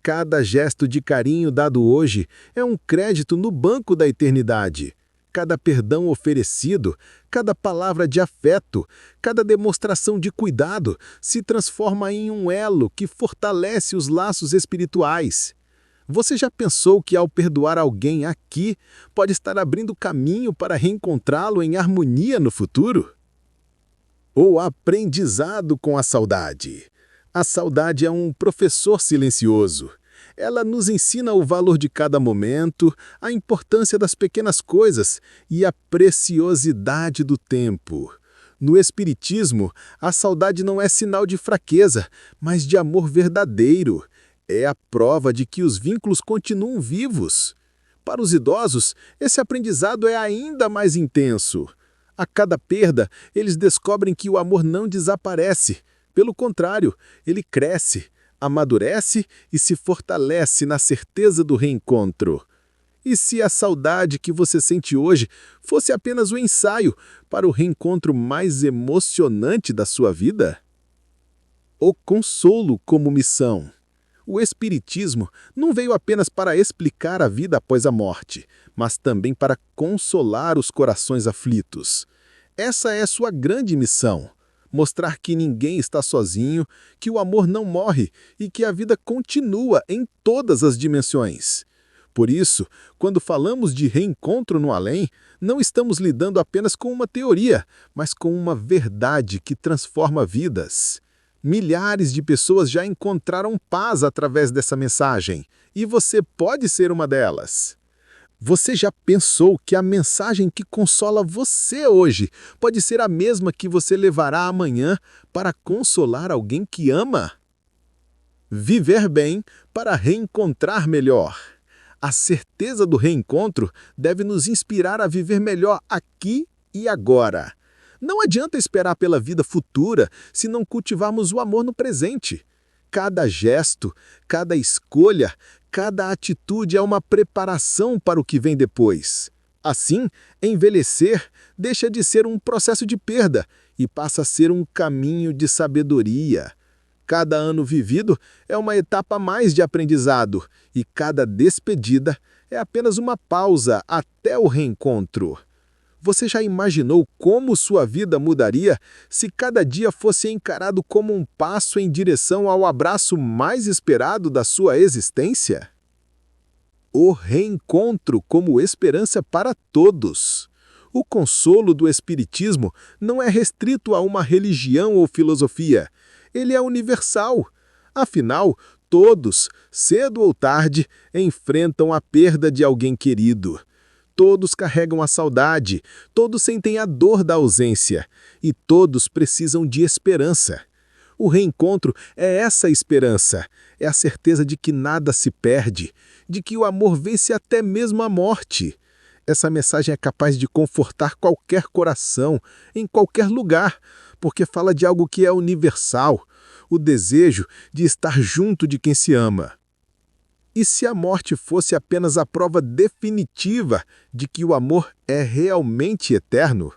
Speaker 1: Cada gesto de carinho dado hoje é um crédito no banco da eternidade. Cada perdão oferecido, cada palavra de afeto, cada demonstração de cuidado se transforma em um elo que fortalece os laços espirituais. Você já pensou que ao perdoar alguém aqui, pode estar abrindo caminho para reencontrá-lo em harmonia no futuro? O aprendizado com a saudade. A saudade é um professor silencioso. Ela nos ensina o valor de cada momento, a importância das pequenas coisas e a preciosidade do tempo. No Espiritismo, a saudade não é sinal de fraqueza, mas de amor verdadeiro. É a prova de que os vínculos continuam vivos. Para os idosos, esse aprendizado é ainda mais intenso. A cada perda, eles descobrem que o amor não desaparece. Pelo contrário, ele cresce, amadurece e se fortalece na certeza do reencontro. E se a saudade que você sente hoje fosse apenas um ensaio para o reencontro mais emocionante da sua vida? O consolo como missão. O Espiritismo não veio apenas para explicar a vida após a morte, mas também para consolar os corações aflitos. Essa é sua grande missão. Mostrar que ninguém está sozinho, que o amor não morre e que a vida continua em todas as dimensões. Por isso, quando falamos de reencontro no além, não estamos lidando apenas com uma teoria, mas com uma verdade que transforma vidas. Milhares de pessoas já encontraram paz através dessa mensagem, e você pode ser uma delas. Você já pensou que a mensagem que consola você hoje pode ser a mesma que você levará amanhã para consolar alguém que ama? Viver bem para reencontrar melhor. A certeza do reencontro deve nos inspirar a viver melhor aqui e agora. Não adianta esperar pela vida futura se não cultivarmos o amor no presente.
Speaker 3: cada gesto, cada escolha, cada atitude é uma preparação para o que vem depois. Assim, envelhecer deixa de ser um processo de perda e passa a ser um caminho de sabedoria. Cada ano vivido é uma etapa a mais de aprendizado e cada despedida é apenas uma pausa até o reencontro. Você já imaginou como sua vida mudaria se cada dia fosse encarado como um passo em direção ao abraço mais esperado da sua existência? O reencontro como esperança para todos. O consolo do Espiritismo não é restrito a uma religião ou filosofia. Ele é universal. Afinal, todos, cedo ou tarde, enfrentam a perda de alguém querido. Todos carregam a saudade, todos sentem a dor da ausência e todos precisam de esperança. O reencontro é essa esperança, é a certeza de que nada se perde, de que o amor vence até mesmo a morte. Essa mensagem é capaz de confortar qualquer coração, em qualquer lugar, porque fala de algo que é universal, o desejo de estar junto de quem se ama. E se a morte fosse apenas a prova definitiva de que o amor é realmente eterno?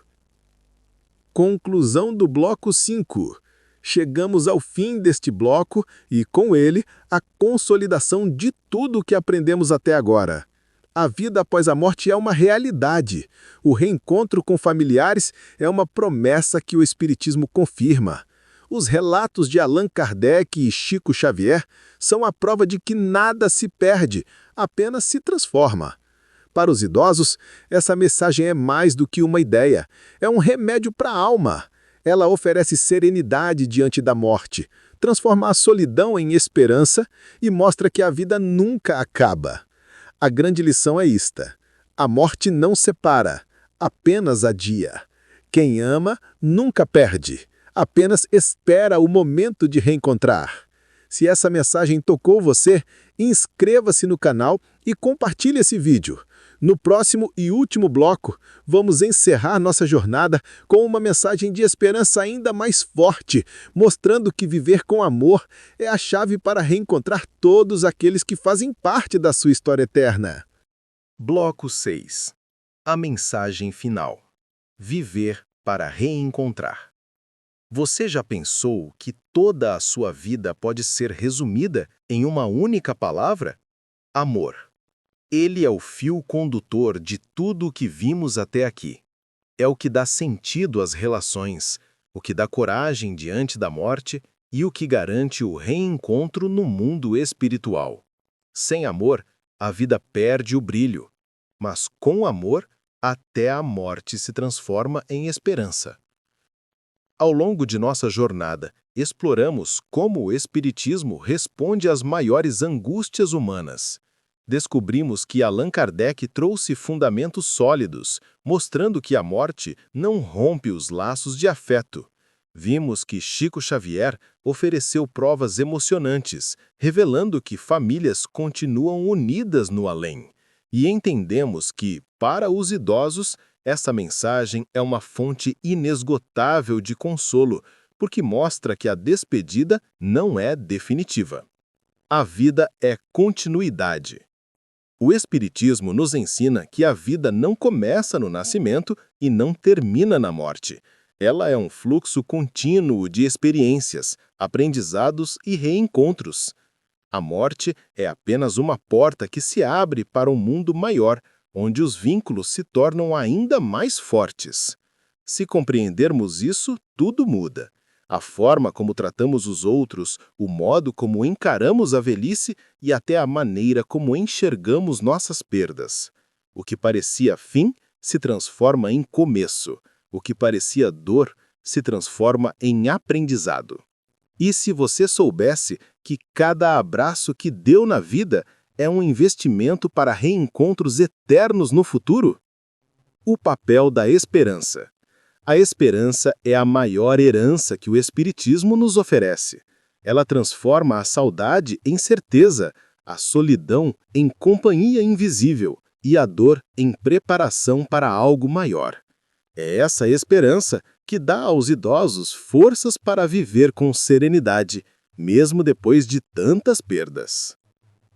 Speaker 3: Conclusão do bloco 5. Chegamos ao fim deste bloco e, com ele, a consolidação de tudo o que aprendemos até agora. A vida após a morte é uma realidade. O reencontro com familiares é uma promessa que o Espiritismo confirma. Os relatos de Allan Kardec e Chico Xavier são a prova de que nada se perde, apenas se transforma. Para os idosos, essa mensagem é mais do que uma ideia, é um remédio para a alma. Ela oferece serenidade diante da morte, transforma a solidão em esperança e mostra que a vida nunca acaba. A grande lição é esta: a morte não separa, apenas adia. Quem ama nunca perde, apenas espera o momento de reencontrar. Se essa mensagem tocou você, inscreva-se no canal e compartilhe esse vídeo. No próximo e último bloco, vamos encerrar nossa jornada com uma mensagem de esperança ainda mais forte, mostrando que viver com amor é a chave para reencontrar todos aqueles que fazem parte da sua história eterna.
Speaker 2: Bloco 6. A mensagem final. Viver para reencontrar. Você já pensou que toda a sua vida pode ser resumida em uma única palavra? Amor. Ele é o fio condutor de tudo o que vimos até aqui. É o que dá sentido às relações, o que dá coragem diante da morte e o que garante o reencontro no mundo espiritual. Sem amor, a vida perde o brilho, mas com amor, até a morte se transforma em esperança. Ao longo de nossa jornada, exploramos como o Espiritismo responde às maiores angústias humanas. Descobrimos que Allan Kardec trouxe fundamentos sólidos, mostrando que a morte não rompe os laços de afeto. Vimos que Chico Xavier ofereceu provas emocionantes, revelando que famílias continuam unidas no além. E entendemos que, para os idosos, essa mensagem é uma fonte inesgotável de consolo, porque mostra que a despedida não é definitiva. A vida é continuidade. O Espiritismo nos ensina que a vida não começa no nascimento e não termina na morte. Ela é um fluxo contínuo de experiências, aprendizados e reencontros. A morte é apenas uma porta que se abre para um mundo maior, onde os vínculos se tornam ainda mais fortes. Se compreendermos isso, tudo muda. A forma como tratamos os outros, o modo como encaramos a velhice e até a maneira como enxergamos nossas perdas. O que parecia fim se transforma em começo. O que parecia dor se transforma em aprendizado. E se você soubesse que cada abraço que deu na vida é um investimento para reencontros eternos no futuro? O papel da esperança. A esperança é a maior herança que o Espiritismo nos oferece. Ela transforma a saudade em certeza, a solidão em companhia invisível e a dor em preparação para algo maior. É essa esperança que dá aos idosos forças para viver com serenidade, mesmo depois de tantas perdas.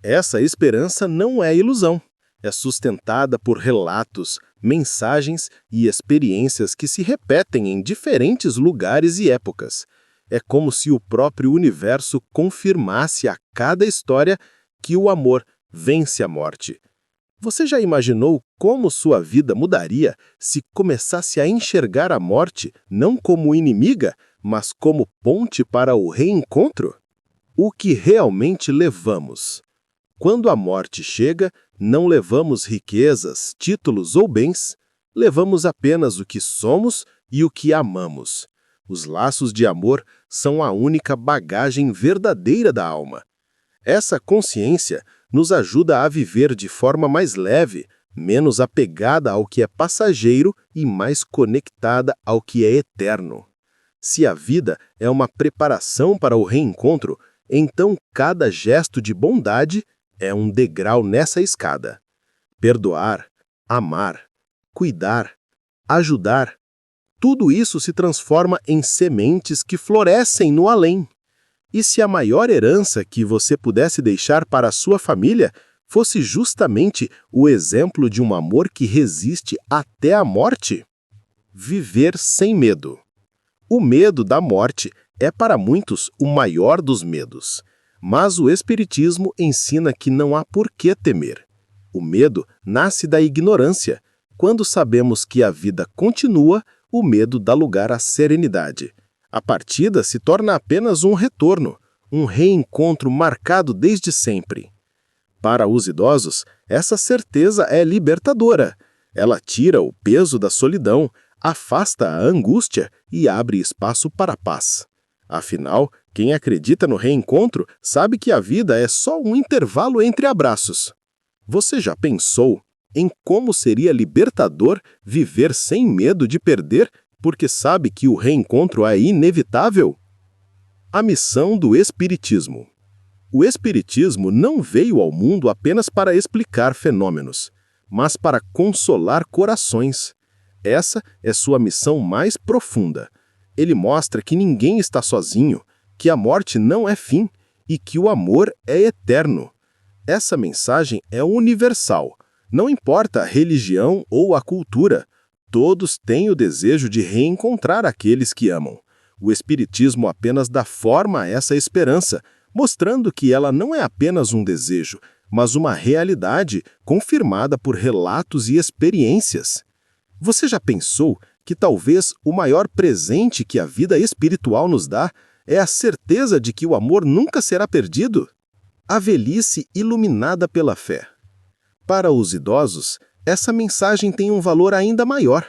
Speaker 2: Essa esperança não é ilusão. É sustentada por relatos, mensagens e experiências que se repetem em diferentes lugares e épocas. É como se o próprio universo confirmasse a cada história que o amor vence a morte. Você já imaginou como sua vida mudaria se começasse a enxergar a morte não como inimiga, mas como ponte para o reencontro? O que realmente levamos? Quando a morte chega, não levamos riquezas, títulos ou bens, levamos apenas o que somos e o que amamos. Os laços de amor são a única bagagem verdadeira da alma. Essa consciência nos ajuda a viver de forma mais leve, menos apegada ao que é passageiro e mais conectada ao que é eterno. Se a vida é uma preparação para o reencontro, então cada gesto de bondade é um degrau nessa escada. Perdoar, amar, cuidar, ajudar, tudo isso se transforma em sementes que florescem no além. E se a maior herança que você pudesse deixar para a sua família fosse justamente o exemplo de um amor que resiste até a morte? Viver sem medo. O medo da morte é para muitos o maior dos medos. Mas o Espiritismo ensina que não há por que temer. O medo nasce da ignorância. Quando sabemos que a vida continua, o medo dá lugar à serenidade. A partida se torna apenas um retorno, um reencontro marcado desde sempre. Para os idosos, essa certeza é libertadora. Ela tira o peso da solidão, afasta a angústia e abre espaço para a paz. Afinal, quem acredita no reencontro sabe que a vida é só um intervalo entre abraços. Você já pensou em como seria libertador viver sem medo de perder, porque sabe que o reencontro é inevitável? A missão do Espiritismo. O Espiritismo não veio ao mundo apenas para explicar fenômenos, mas para consolar corações. Essa é sua missão mais profunda. Ele mostra que ninguém está sozinho, que a morte não é fim e que o amor é eterno. Essa mensagem é universal. Não importa a religião ou a cultura, todos têm o desejo de reencontrar aqueles que amam. O Espiritismo apenas dá forma a essa esperança, mostrando que ela não é apenas um desejo, mas uma realidade confirmada por relatos e experiências. Você já pensou que talvez o maior presente que a vida espiritual nos dá é a certeza de que o amor nunca será perdido? A velhice iluminada pela fé. Para os idosos, essa mensagem tem um valor ainda maior.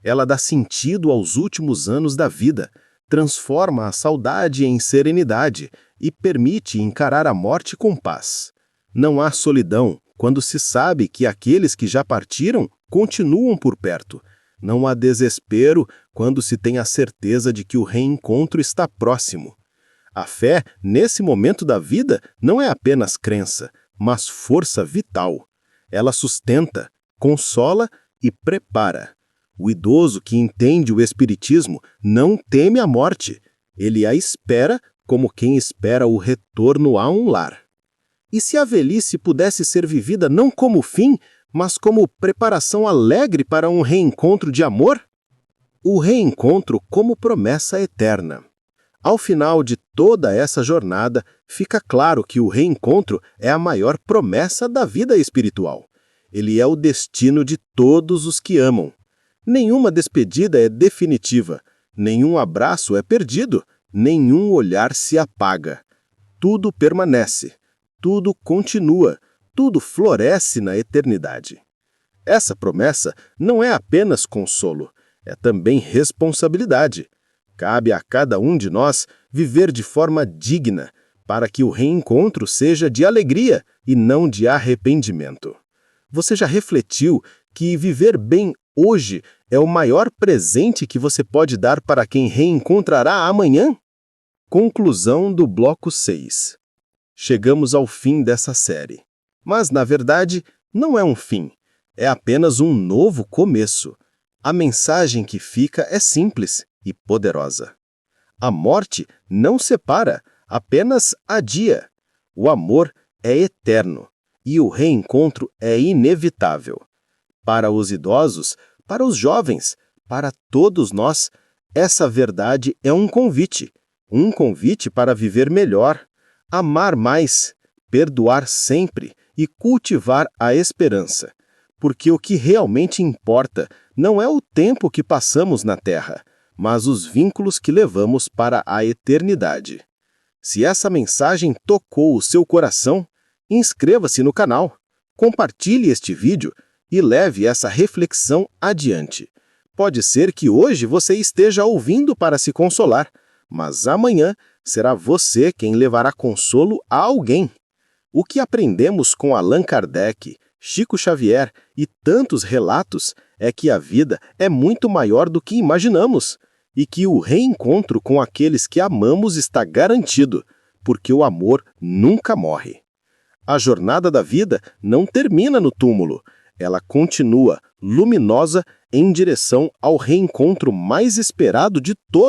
Speaker 2: Ela dá sentido aos últimos anos da vida, transforma a saudade em serenidade e permite encarar a morte com paz. Não há solidão quando se sabe que aqueles que já partiram continuam por perto. Não há desespero quando se tem a certeza de que o reencontro está próximo. A fé, nesse momento da vida, não é apenas crença, mas força vital. Ela sustenta, consola e prepara. O idoso que entende o Espiritismo não teme a morte. Ele a espera como quem espera o retorno a um lar. E se a velhice pudesse ser vivida não como fim, mas como preparação alegre para um reencontro de amor? O reencontro como promessa eterna. Ao final de toda essa jornada, fica claro que o reencontro é a maior promessa da vida espiritual. Ele é o destino de todos os que amam. Nenhuma despedida é definitiva, nenhum abraço é perdido, nenhum olhar se apaga. Tudo permanece, tudo continua, tudo floresce na eternidade. Essa promessa não é apenas consolo, é também responsabilidade. Cabe a cada um de nós viver de forma digna, para que o reencontro seja de alegria e não de arrependimento. Você já refletiu que viver bem hoje é o maior presente que você pode dar para quem reencontrará amanhã? Conclusão do bloco 6. Chegamos ao fim dessa série. Mas, na verdade, não é um fim. É apenas um novo começo. A mensagem que fica é simples e poderosa. A morte não separa, apenas adia. O amor é eterno e o reencontro é inevitável. Para os idosos, para os jovens, para todos nós, essa verdade é um convite para viver melhor, amar mais, perdoar sempre e cultivar a esperança. Porque o que realmente importa não é o tempo que passamos na Terra, mas os vínculos que levamos para a eternidade. Se essa mensagem tocou o seu coração, inscreva-se no canal, compartilhe este vídeo e leve essa reflexão adiante. Pode ser que hoje você esteja ouvindo para se consolar, mas amanhã será você quem levará consolo a alguém. O que aprendemos com Allan Kardec, Chico Xavier e tantos relatos é que a vida é muito maior do que imaginamos e que o reencontro com aqueles que amamos está garantido, porque o amor nunca morre. A jornada da vida não termina no túmulo, ela continua luminosa em direção ao reencontro mais esperado de todos.